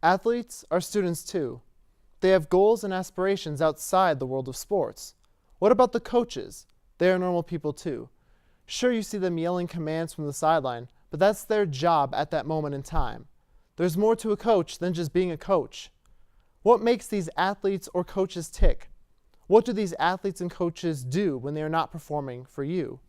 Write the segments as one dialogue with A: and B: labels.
A: Athletes are students too. They have goals and aspirations outside the world of sports. What about the coaches? They are normal people too. Sure, you see them yelling commands from the sideline, but that's their job at that moment in time. There's more to a coach than just being a coach. What makes these athletes or coaches tick? What do these athletes and coaches do when they are not performing for you?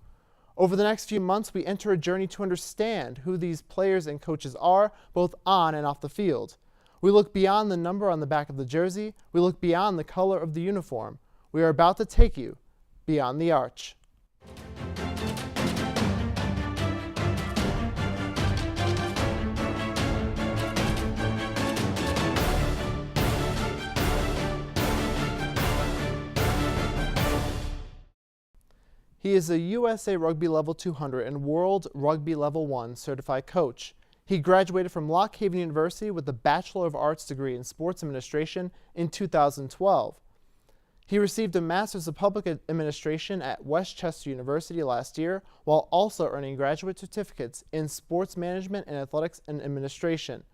A: Over the next few months, we enter a journey to understand who these players and coaches are, both on and off the field. We look beyond the number on the back of the jersey. We look beyond the color of the uniform. We are about to take you beyond the arch. He is a USA Rugby Level 200 and World Rugby Level 1 certified coach. He graduated from Lock Haven University with a Bachelor of Arts degree in Sports Administration in 2012. He received a Master's of Public Administration at Westchester University last year, while also earning graduate certificates in Sports Management and Athletics and Administration.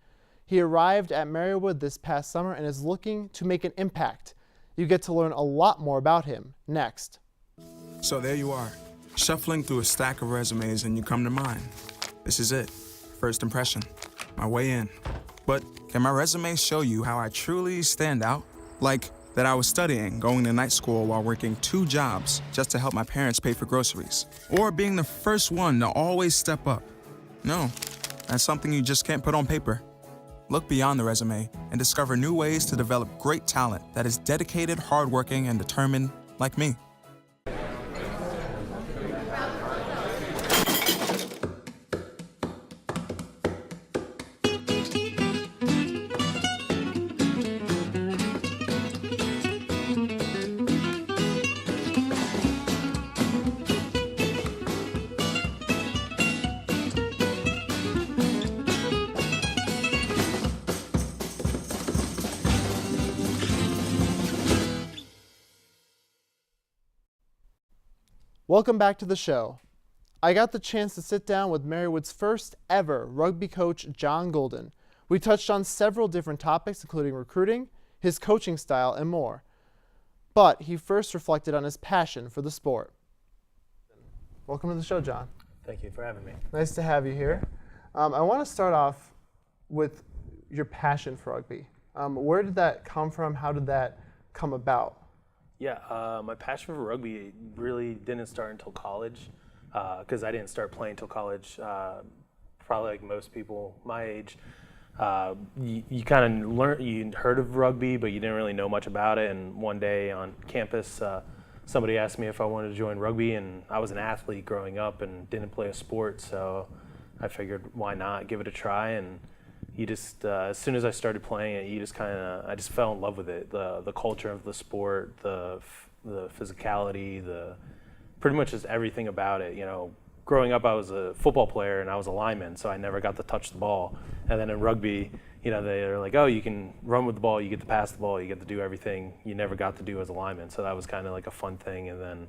A: He arrived at Marywood this past summer and is looking to make an impact. You get to learn a lot more about him next.
B: So there you are, shuffling through a stack of resumes and you come to mine. This is it, first impression, my way in. But can my resume show you how I truly stand out? Like that I was studying, going to night school while working 2 jobs just to help my parents pay for groceries. Or being the first one to always step up. No, that's something you just can't put on paper. Look beyond the resume and discover new ways to develop great talent that is dedicated, hardworking, and determined like me.
A: Welcome back to the show. I got the chance to sit down with Marywood's first ever rugby coach, John Gulden. We touched on several different topics, including recruiting, his coaching style, and more. But he first reflected on his passion for the sport. Welcome to the show, John.
C: Thank you for having me.
A: Nice to have you here. I want to start off with your passion for rugby. Where did that come from? How did that come about?
C: Yeah, my passion for rugby really didn't start until college, because I didn't start playing until college. Probably like most people my age, you kind of learned, you heard of rugby, but you didn't really know much about it. And one day on campus, somebody asked me if I wanted to join rugby, and I was an athlete growing up and didn't play a sport, so I figured why not give it a try. And you just, as soon as I started playing it, you just I just fell in love with it. The culture of the sport, the physicality, pretty much just everything about it. You know, growing up, I was a football player and I was a lineman, so I never got to touch the ball. And then in rugby, you know, they're like, oh, you can run with the ball, you get to pass the ball, you get to do everything you never got to do as a lineman. So that was kind of like a fun thing. And then,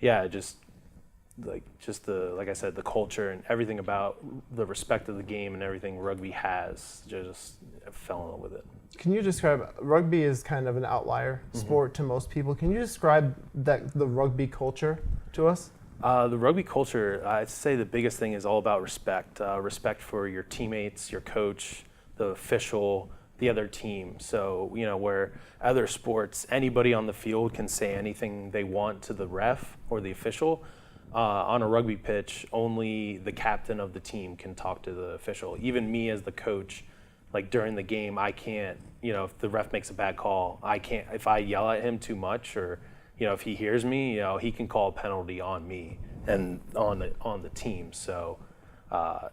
C: yeah, like I said, the culture and everything about the respect of the game and everything rugby has, just fell in love with it.
A: Can you describe, rugby is kind of an outlier sport to most people. Can you describe the rugby culture to us?
C: The rugby culture, I'd say the biggest thing is all about respect. Respect for your teammates, your coach, the official, the other team. So, you know, where other sports, anybody on the field can say anything they want to the ref or the official. On a rugby pitch, only the captain of the team can talk to the official. Even me as the coach, like during the game, I can't, you know, if the ref makes a bad call, I can't, if I yell at him too much or, you know, if he hears me, you know, he can call a penalty on me and on the team. So,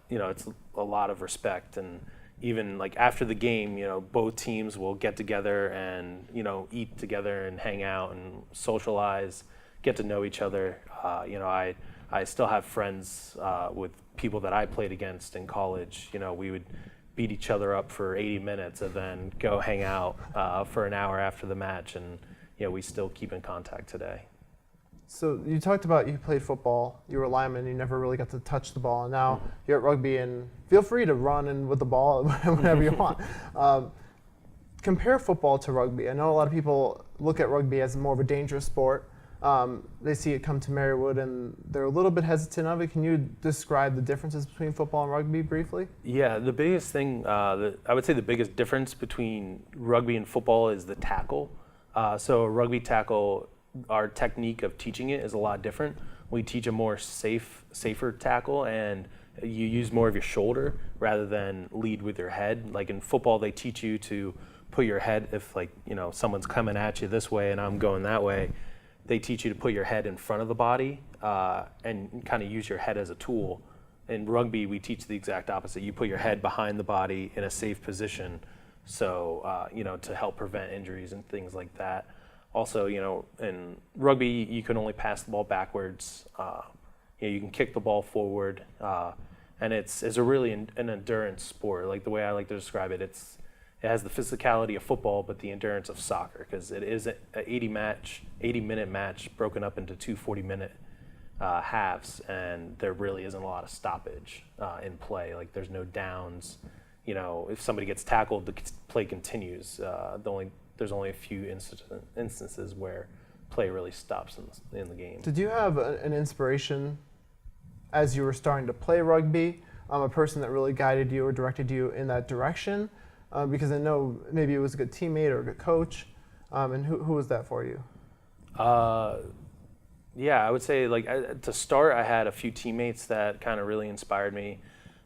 C: you know, it's a lot of respect. And even like after the game, you know, both teams will get together and, you know, eat together and hang out and socialize, get to know each other. You know, I still have friends with people that I played against in college. You know, we would beat each other up for 80 minutes and then go hang out for an hour after the match, and you know, we still keep in contact today.
A: So you talked about you played football, you were a lineman, you never really got to touch the ball, and now you're at rugby, and feel free to run in with the ball whenever you want. compare football to rugby. I know a lot of people look at rugby as more of a dangerous sport. They see it come to Marywood and they're a little bit hesitant of it. Can you describe the differences between football and rugby briefly?
C: Yeah, the biggest thing, I would say the biggest difference between rugby and football is the tackle. So a rugby tackle, our technique of teaching it is a lot different. We teach a more safer tackle, and you use more of your shoulder rather than lead with your head. Like in football, they teach you to put your head, if like, you know, someone's coming at you this way and I'm going that way, they teach you to put your head in front of the body and kind of use your head as a tool. In rugby, we teach the exact opposite. You put your head behind the body in a safe position, so you know, to help prevent injuries and things like that. Also, you know, in rugby, you can only pass the ball backwards. You know, you can kick the ball forward, and it's a really an endurance sport. Like the way I like to describe it, it has the physicality of football, but the endurance of soccer, because it is an 80-minute match broken up into two 40-minute halves, and there really isn't a lot of stoppage in play. Like there's no downs. You know, if somebody gets tackled, the play continues. There's only a few instances where play really stops in the game.
A: Did you have an inspiration as you were starting to play rugby, a person that really guided you or directed you in that direction? Because I know maybe it was a good teammate or a good coach. And who was that for you?
C: Yeah, I would say like to start, I had a few teammates that kind of really inspired me.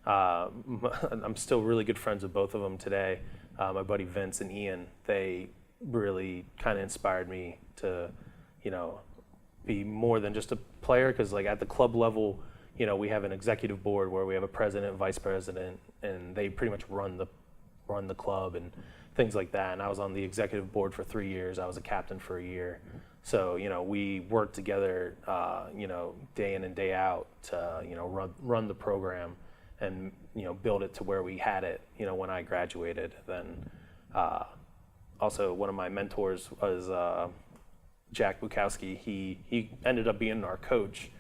C: I'm still really good friends with both of them today. My buddy Vince and Ian, they really kind of inspired me to, you know, be more than just a player, because like at the club level, you know, we have an executive board where we have a president, vice president, and they pretty much run the club and things like that. And I was on the executive board for 3 years. I was a captain for a year. So, you know, we worked together, you know, day in and day out to, you know, run the program and, you know, build it to where we had it, you know, when I graduated. Then also one of my mentors was Jack Bukowski. He ended up being our coach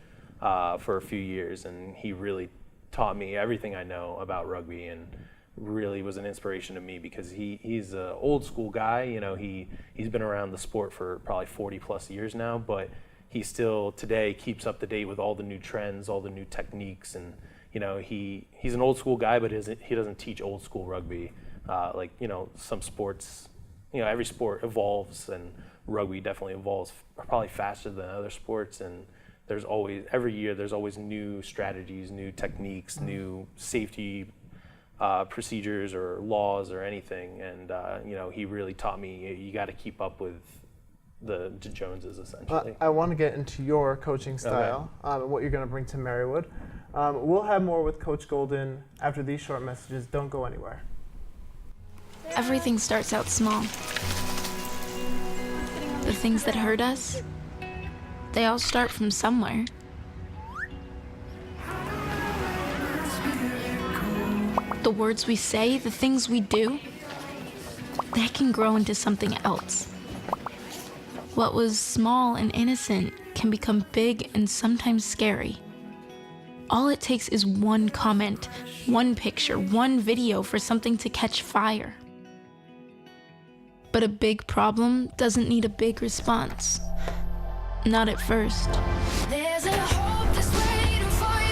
C: for a few years, and he really taught me everything I know about rugby, and really was an inspiration to me, because he's an old school guy. You know, he's been around the sport for probably 40 plus years now, but he still today keeps up to date with all the new trends, all the new techniques, and you know, he's an old school guy, but he doesn't teach old school rugby. Like, you know, some sports, you know, every sport evolves, and rugby definitely evolves probably faster than other sports. And there's always, every year, there's always new strategies, new techniques, new safety procedures or laws or anything. And, you know, he really taught me you got to keep up with the Joneses, essentially.
A: I want to get into your coaching style,
C: Okay.
A: and what you're going to bring to Marywood. We'll have more with Coach Gulden after these short messages. Don't go anywhere.
D: Everything starts out small. The things that hurt us, they all start from somewhere. The words we say, the things we do, they can grow into something else. What was small and innocent can become big and sometimes scary. All it takes is one comment, one picture, one video for something to catch fire. But a big problem doesn't need a big response. Not at first.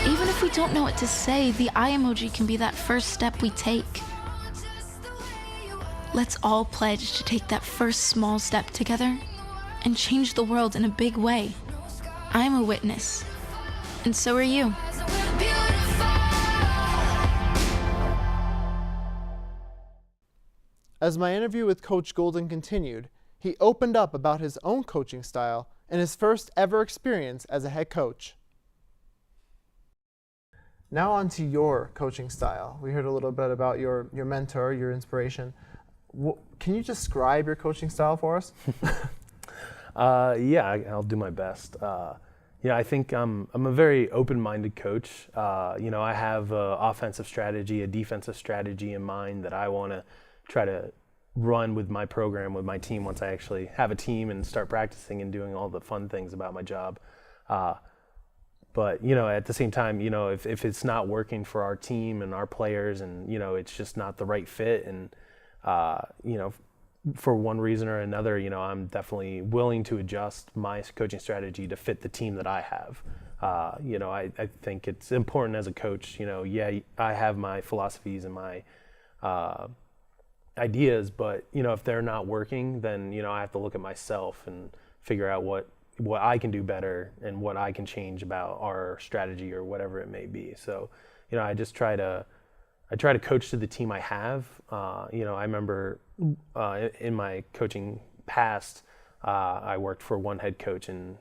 D: Even if we don't know what to say, the eye emoji can be that first step we take. Let's all pledge to take that first small step together and change the world in a big way. I'm a witness, and so are you.
A: As my interview with Coach Gulden continued, he opened up about his own coaching style and his first ever experience as a head coach. Now on to your coaching style. We heard a little bit about your mentor, your inspiration. Can you describe your coaching style for us?
C: Yeah, I'll do my best. I think I'm a very open-minded coach. I have an offensive strategy, a defensive strategy in mind that I want to try to run with my program, with my team, once I actually have a team and start practicing and doing all the fun things about my job. But at the same time, if it's not working for our team and our players, and it's just not the right fit, and for one reason or another, I'm definitely willing to adjust my coaching strategy to fit the team that I have. I think it's important as a coach, I have my philosophies and my ideas, but, if they're not working, then, I have to look at myself and figure out what I can do better and what I can change about our strategy or whatever it may be. So, I just try to coach to the team I have. I remember in my coaching past, I worked for one head coach, and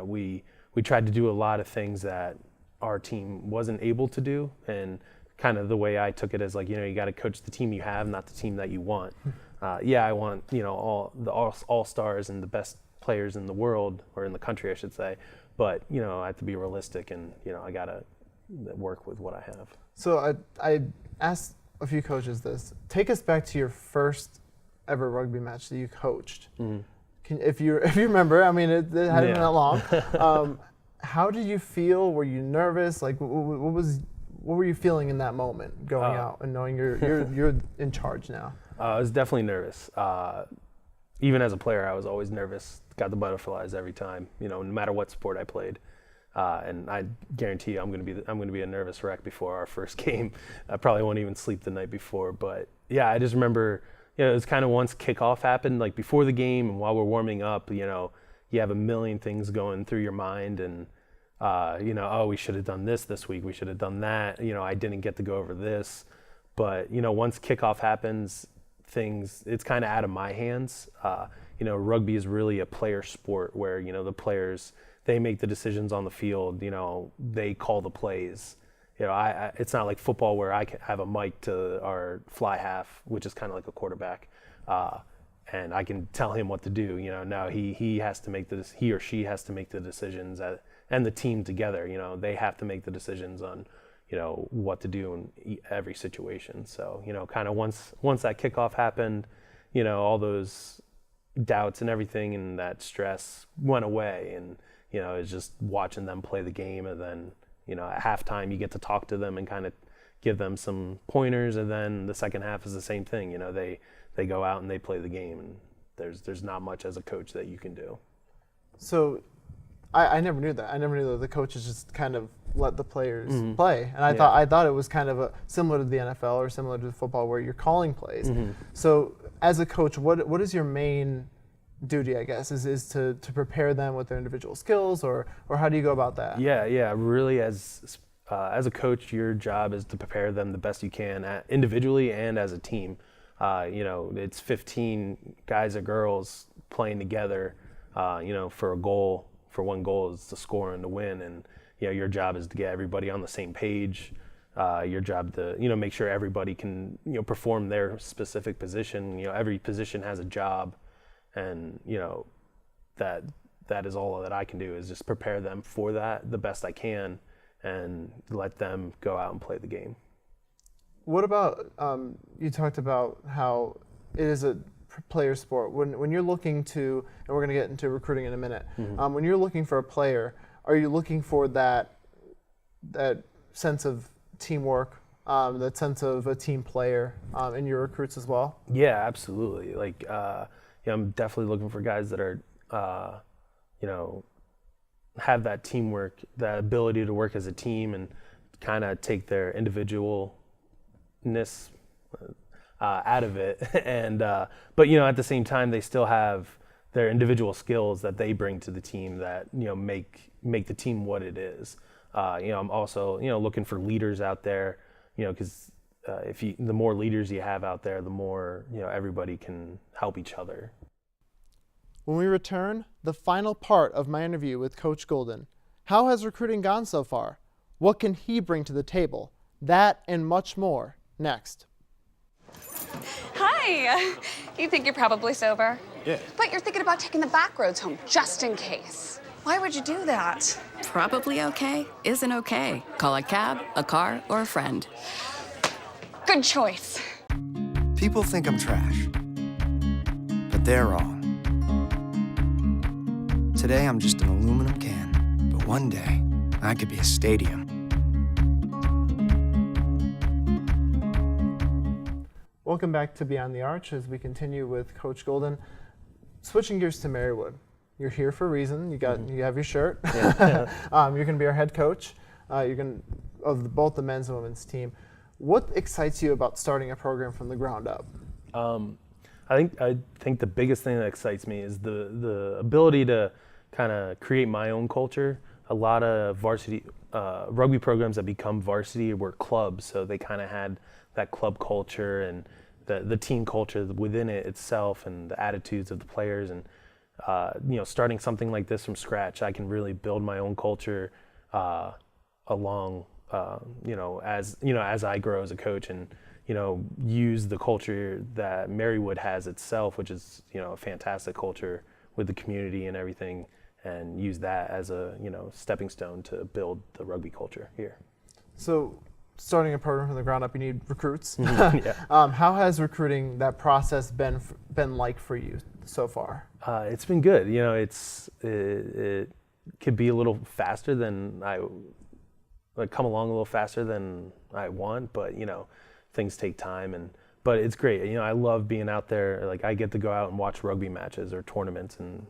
C: we tried to do a lot of things that our team wasn't able to do. And kind of the way I took it as like, you got to coach the team you have, not the team that you want. I want all stars and the best players in the world, or in the country, I should say. But I have to be realistic, and I got to work with what I have.
A: So I asked a few coaches this. Take us back to your first ever rugby match that you coached. If you remember, I mean, it hadn't been that long. How did you feel? Were you nervous? Like, what were you feeling in that moment, going out and knowing you're in charge now?
C: I was definitely nervous. Even as a player, I was always nervous. Got the butterflies every time, no matter what sport I played. And I guarantee you, I'm going to be a nervous wreck before our first game. I probably won't even sleep the night before. But yeah, I just remember, it was kind of once kickoff happened, like before the game and while we're warming up, you have a million things going through your mind, and we should have done this week. We should have done that. I didn't get to go over this. But once kickoff happens, it's kind of out of my hands. Rugby is really a player sport where, the players, they make the decisions on the field, they call the plays. It's not like football where I can have a mic to our fly half, which is kind of like a quarterback, and I can tell him what to do. No, he has to make he or she has to make the decisions, and the team together, they have to make the decisions on, what to do in every situation. So, kind of once that kickoff happened, all those doubts and everything and that stress went away, and it's just watching them play the game. And then at halftime you get to talk to them and kind of give them some pointers, and then the second half is the same thing. They go out and they play the game, and there's not much as a coach that you can do.
A: So I never knew that. I never knew that the coaches just kind of let the players play. And I thought it was kind of similar to the NFL or similar to football where you're calling plays. So as a coach, what is your main duty, I guess, is to prepare them with their individual skills, or how do you go about that?
C: Yeah. Really, as a coach, your job is to prepare them the best you can, individually and as a team. It's 15 guys or girls playing together, for a goal. For one goal is to score and to win, and your job is to get everybody on the same page. Your job to make sure everybody can perform their specific position. Every position has a job, and that is all that I can do, is just prepare them for that the best I can, and let them go out and play the game.
A: What about you talked about how it is a player sport. When you're looking to, and we're going to get into recruiting in a minute, when you're looking for a player, are you looking for that sense of teamwork, that sense of a team player in your recruits as well?
C: Yeah, absolutely. Like, I'm definitely looking for guys that are, have that teamwork, that ability to work as a team and kind of take their individualness out of it. And but at the same time, they still have their individual skills that they bring to the team that make the team what it is. I'm also looking for leaders out there, because the more leaders you have out there, the more everybody can help each other.
A: When we return, the final part of my interview with Coach Gulden. How has recruiting gone so far? What can he bring to the table? That and much more next.
E: Hi. You think you're probably sober?
F: Yeah.
E: But you're thinking about taking the back roads home just in case. Why would you do that?
G: Probably okay isn't okay. Call a cab, a car, or a friend.
E: Good choice.
F: People think I'm trash, but they're wrong. Today I'm just an aluminum can, but one day I could be a stadium.
A: Welcome back to Beyond the Arch as we continue with Coach Gulden. Switching gears to Marywood. You're here for a reason. You have your shirt.
C: Yeah.
A: You're going to be our head coach. Of both the men's and women's team. What excites you about starting a program from the ground up?
C: I think the biggest thing that excites me is the ability to kind of create my own culture. A lot of varsity rugby programs that become varsity were clubs, so they kind of had that club culture and the team culture within it itself and the attitudes of the players. And starting something like this from scratch, I can really build my own culture along as I grow as a coach, and use the culture that Marywood has itself, which is a fantastic culture with the community and everything, and use that as a stepping stone to build the rugby culture here.
A: So, starting a program from the ground up, you need recruits.
C: Yeah.
A: How has recruiting, that process, been like for you so far?
C: It's been good. It could be a little faster than come along a little faster than I want, but things take time, but it's great. I love being out there. Like, I get to go out and watch rugby matches or tournaments, and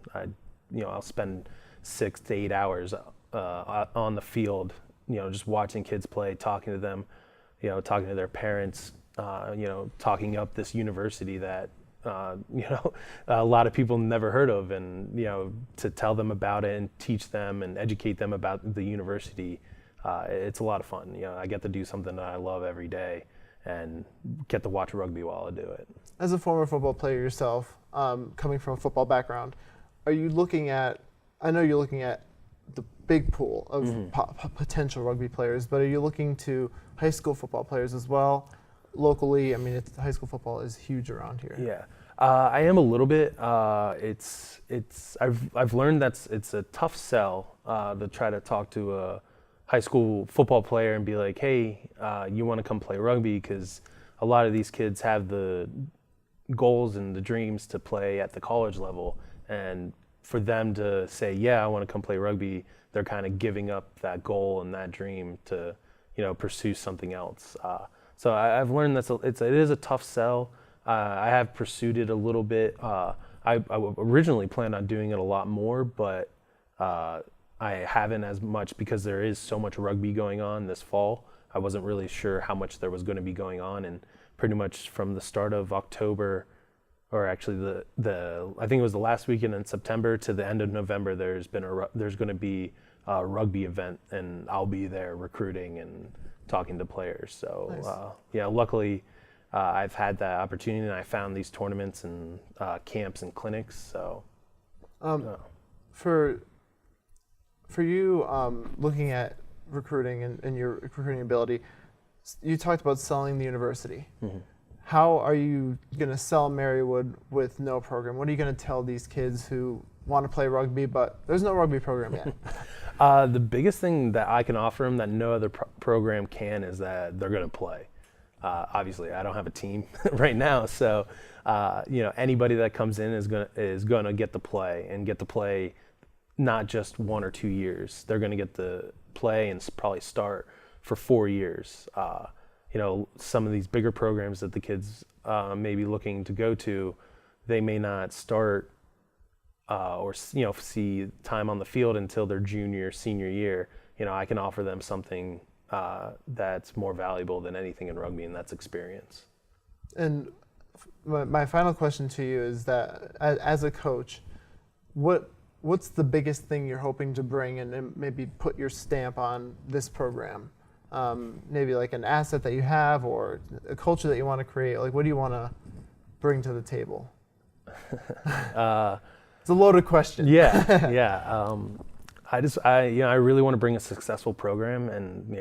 C: I'll spend 6 to 8 hours on the field, just watching kids play, talking to them, talking to their parents, talking up this university that a lot of people never heard of, and to tell them about it and teach them and educate them about the university. It's a lot of fun. I get to do something that I love every day and get to watch rugby while I do it.
A: As a former football player yourself, coming from a football background, I know you're looking at the big pool of potential rugby players, but are you looking to high school football players as well? Locally, high school football is huge around here.
C: Yeah, I am a little bit. I've learned that it's a tough sell to try to talk to a high school football player and be like, hey, you want to come play rugby? Because a lot of these kids have the goals and the dreams to play at the college level, and for them to say, yeah, I want to come play rugby, they're kind of giving up that goal and that dream to pursue something else. So I've learned that it is a tough sell. I have pursued it a little bit. I originally planned on doing it a lot more, but I haven't as much because there is so much rugby going on this fall. I wasn't really sure how much there was going to be going on, and pretty much from the start of October, or actually I think it was the last weekend in September to the end of November, there's going to be a rugby event, and I'll be there recruiting and talking to players. So nice. Luckily I've had that opportunity, and I found these tournaments and camps and clinics. So For you, looking at recruiting and your recruiting ability, you talked about selling the university. Mm-hmm. How are you going to sell Marywood with no program? What are you going to tell these kids who want to play rugby, but there's no rugby program yet? The biggest thing that I can offer them that no other program can is that they're going to play. Obviously, I don't have a team right now, so anybody that comes in is going to get to play not just 1 or 2 years. They're going to get to play and probably start for 4 years. Some of these bigger programs that the kids may be looking to go to, they may not start or see time on the field until their junior, senior year. I can offer them something that's more valuable than anything in rugby, and that's experience.
A: And my final question to you is that, as a coach, what's the biggest thing you're hoping to bring and maybe put your stamp on this program? Maybe like an asset that you have or a culture that you want to create. Like, what do you want to bring to the table? It's a loaded question.
C: Yeah. I really want to bring a successful program, and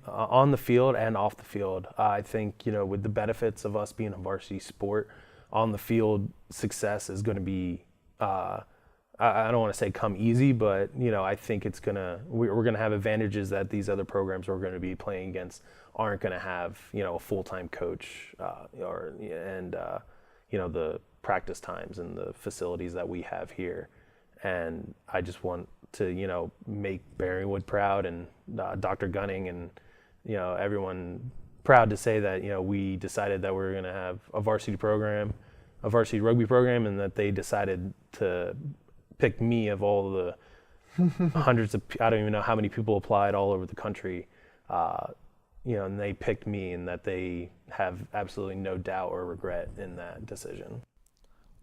C: on the field and off the field. I think with the benefits of us being a varsity sport, on the field success is going to be. I don't want to say come easy, but I think we're going to have advantages that these other programs we're going to be playing against aren't going to have. A full-time coach and the practice times and the facilities that we have here. And I just want to, make Marywood proud, and Dr. Gunning and, everyone proud to say that, we decided that we were going to have a varsity rugby program, and that they decided to pick me of all the hundreds of, I don't even know how many people applied all over the country, and they picked me, and that they have absolutely no doubt or regret in that decision.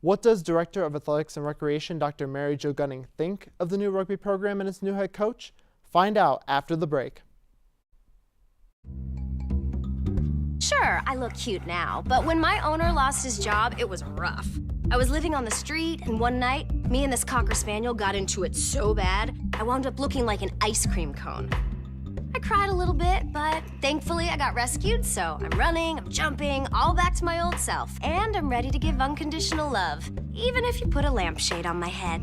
A: What does Director of Athletics and Recreation Dr. Mary Jo Gunning think of the new rugby program and its new head coach? Find out after the break.
H: Sure, I look cute now, but when my owner lost his job, it was rough. I was living on the street, and one night, me and this Cocker Spaniel got into it so bad, I wound up looking like an ice cream cone. I cried a little bit, but thankfully I got rescued, so I'm running, I'm jumping, all back to my old self, and I'm ready to give unconditional love, even if you put a lampshade on my head.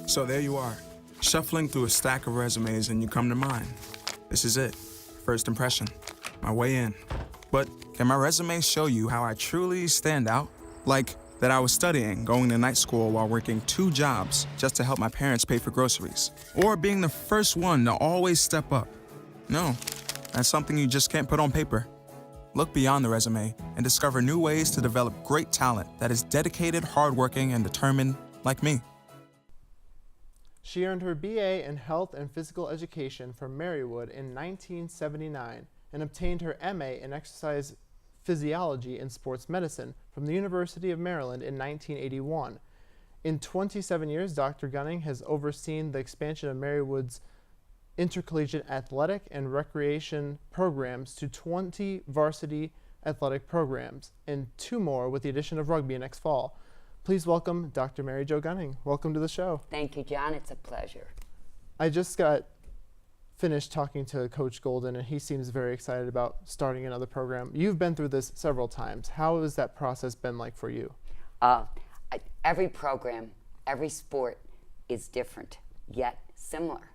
B: So there you are, shuffling through a stack of resumes, and you come to mine. This is it, first impression, my way in. But can my resume show you how I truly stand out? Like that I was studying, going to night school while working 2 jobs just to help my parents pay for groceries. Or being the first one to always step up. No, that's something you just can't put on paper. Look beyond the resume and discover new ways to develop great talent that is dedicated, hardworking, and determined like me.
A: She earned her BA in Health and Physical Education from Marywood in 1979 and obtained her MA in Exercise Physiology and Sports Medicine from the University of Maryland in 1981. In 27 years, Dr. Gunning has overseen the expansion of Marywood's intercollegiate athletic and recreation programs to 20 varsity athletic programs and 2 more with the addition of rugby next fall. Please welcome Dr. Mary Jo Gunning. Welcome to the show.
I: Thank you, John. It's a pleasure.
A: I just got finished talking to Coach Gulden, and he seems very excited about starting another program. You've been through this several times. How has that process been like for you?
I: Every program, every sport is different, yet similar.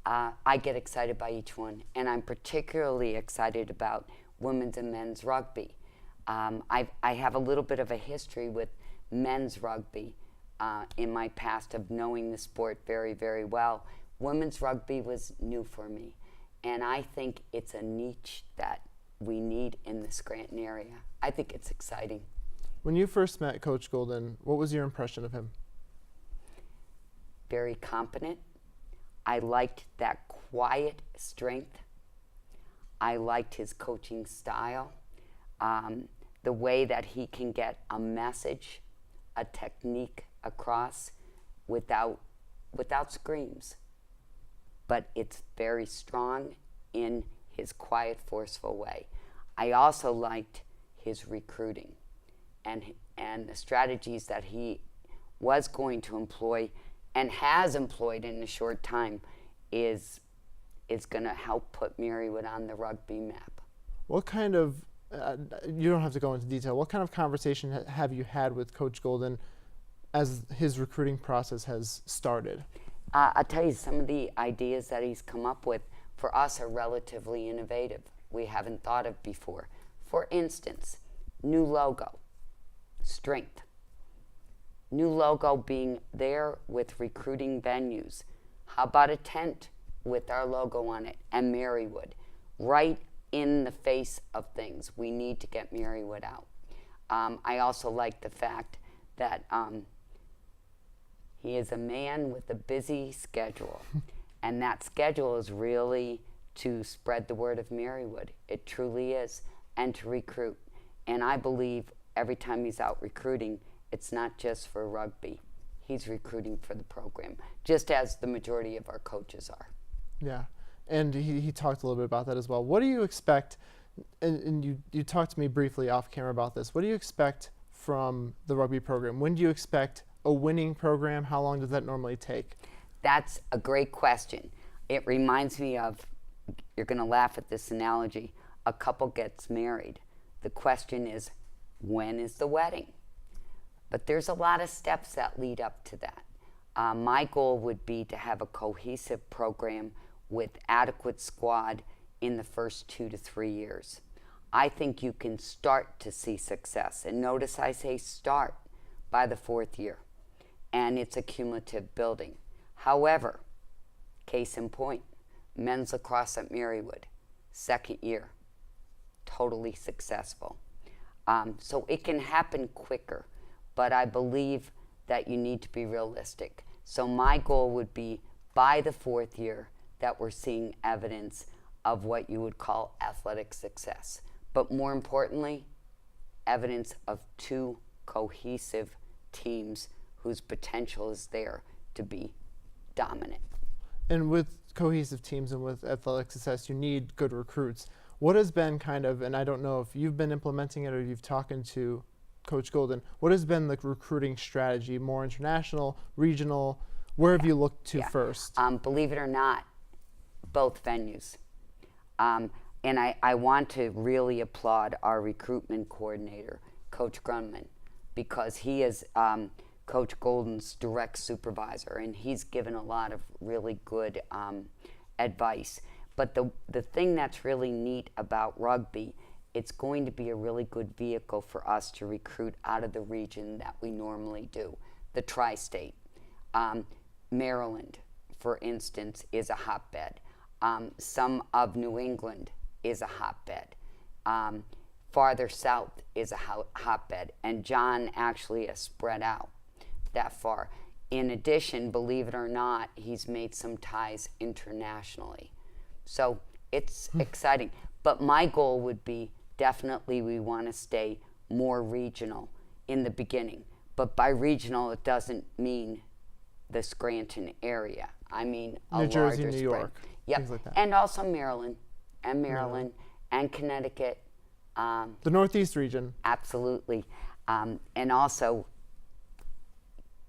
I: I get excited by each one, and I'm particularly excited about women's and men's rugby. I have a little bit of a history with men's rugby in my past of knowing the sport very, very well. Women's rugby was new for me, and I think it's a niche that we need in the Scranton area. I think it's exciting.
A: When you first met Coach Gulden, what was your impression of him?
I: Very competent. I liked that quiet strength. I liked his coaching style, the way that he can get a message, a technique across without screams. But it's very strong in his quiet, forceful way. I also liked his recruiting and the strategies that he was going to employ and has employed in a short time is going to help put Marywood on the rugby map.
A: What kind of, you don't have to go into detail, what kind of conversation have you had with Coach Gulden as his recruiting process has started?
I: I'll tell you, some of the ideas that he's come up with for us are relatively innovative. We haven't thought of before. For instance, new logo, strength. New logo being there with recruiting venues. How about a tent with our logo on it and Marywood? Right in the face of things. We need to get Marywood out. I also like the fact that he is a man with a busy schedule, and that schedule is really to spread the word of Marywood. It truly is, and to recruit. And I believe every time he's out recruiting, it's not just for rugby. He's recruiting for the program, just as the majority of our coaches are.
A: Yeah, and he talked a little bit about that as well. What do you expect, and you talked to me briefly off camera about this, what do you expect from the rugby program? When do you expect a winning program? How long does that normally take?
I: That's a great question. It reminds me of, you're going to laugh at this analogy, a couple gets married. The question is, when is the wedding? But there's a lot of steps that lead up to that. My goal would be to have a cohesive program with adequate squad in the first 2 to 3 years. I think you can start to see success. And notice I say start by the 4th year. And it's a cumulative building. However, case in point, men's lacrosse at Marywood, second year, totally successful. So it can happen quicker, but I believe that you need to be realistic. So my goal would be by the fourth year that we're seeing evidence of what you would call athletic success. But more importantly, evidence of two cohesive teams whose potential is there to be dominant.
A: And with cohesive teams and with athletic success, you need good recruits. What has been kind of, and I don't know if you've been implementing it or you've talking to Coach Gulden, what has been the recruiting strategy? More international, regional? Where have you looked to first?
I: Believe it or not, both venues. And I want to really applaud our recruitment coordinator, Coach Grunman, because he is Coach Gulden's direct supervisor, and he's given a lot of really good advice. But the thing that's really neat about rugby, it's going to be a really good vehicle for us to recruit out of the region that we normally do. The tri-state. Maryland, for instance, is a hotbed. Some of New England is a hotbed. Farther south is a hotbed. And John actually has spread out that far. In addition, believe it or not, he's made some ties internationally. So it's exciting. But my goal would be definitely we want to stay more regional in the beginning. But by regional, it doesn't mean the Scranton area. I mean a
A: New Jersey,
I: larger
A: New
I: spread.
A: York,
I: Yep.
A: things like that.
I: And also Maryland, and Connecticut.
A: The Northeast region.
I: Absolutely. And also,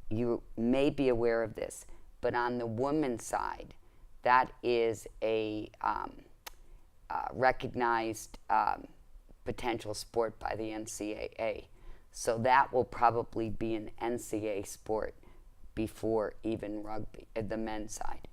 I: you may be aware of this, but on the women's side, that is a recognized potential sport by the NCAA. So that will probably be an NCAA sport before even rugby, the men's side.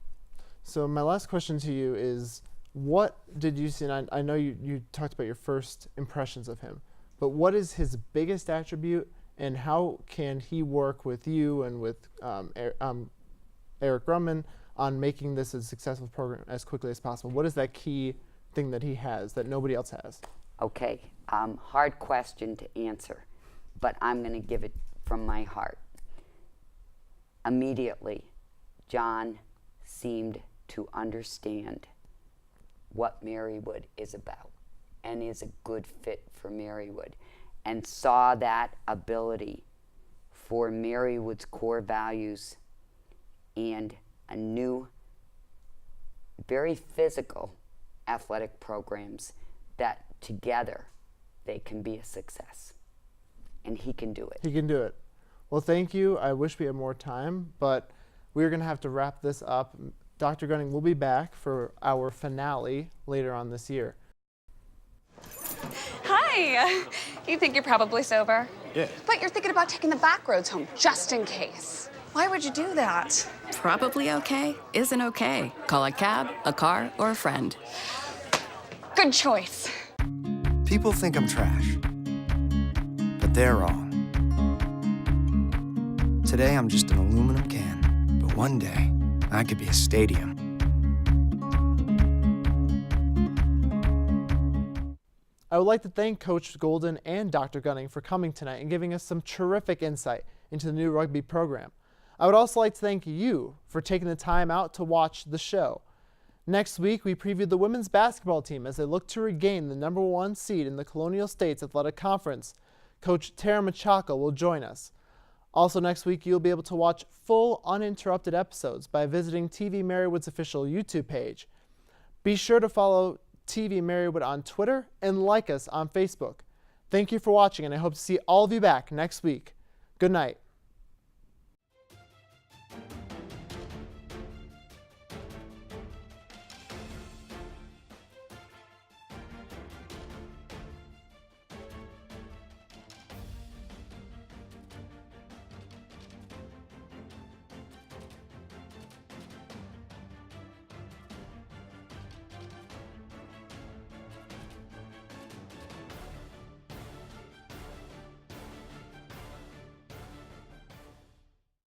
A: So my last question to you is, what did you see, and I know you talked about your first impressions of him, but what is his biggest attribute, and how can he work with you and with Eric Grumman on making this a successful program as quickly as possible? What is that key thing that he has that nobody else has?
I: Okay, hard question to answer, but I'm going to give it from my heart. Immediately, John seemed to understand what Marywood is about and is a good fit for Marywood, and saw that ability for Marywood's core values and a new, very physical athletic programs that together they can be a success. And he can do it.
A: He can do it. Well, thank you. I wish we had more time, but we're going to have to wrap this up. Dr. Gunning will be back for our finale later on this year.
E: Hi! You think you're probably sober?
B: Yeah.
E: But you're thinking about taking the back roads home, just in case. Why would you do that?
G: Probably okay isn't okay. Call a cab, a car, or a friend.
E: Good choice.
F: People think I'm trash, but they're wrong. Today I'm just an aluminum can, but one day I could be a stadium.
A: I would like to thank Coach Gulden and Dr. Gunning for coming tonight and giving us some terrific insight into the new rugby program. I would also like to thank you for taking the time out to watch the show. Next week, we preview the women's basketball team as they look to regain the #1 seed in the Colonial States Athletic Conference. Coach Tara Machaka will join us. Also next week, you'll be able to watch full uninterrupted episodes by visiting TV-Marywood's official YouTube page. Be sure to follow TV-Marywood on Twitter and like us on Facebook. Thank you for watching, and I hope to see all of you back next week. Good night.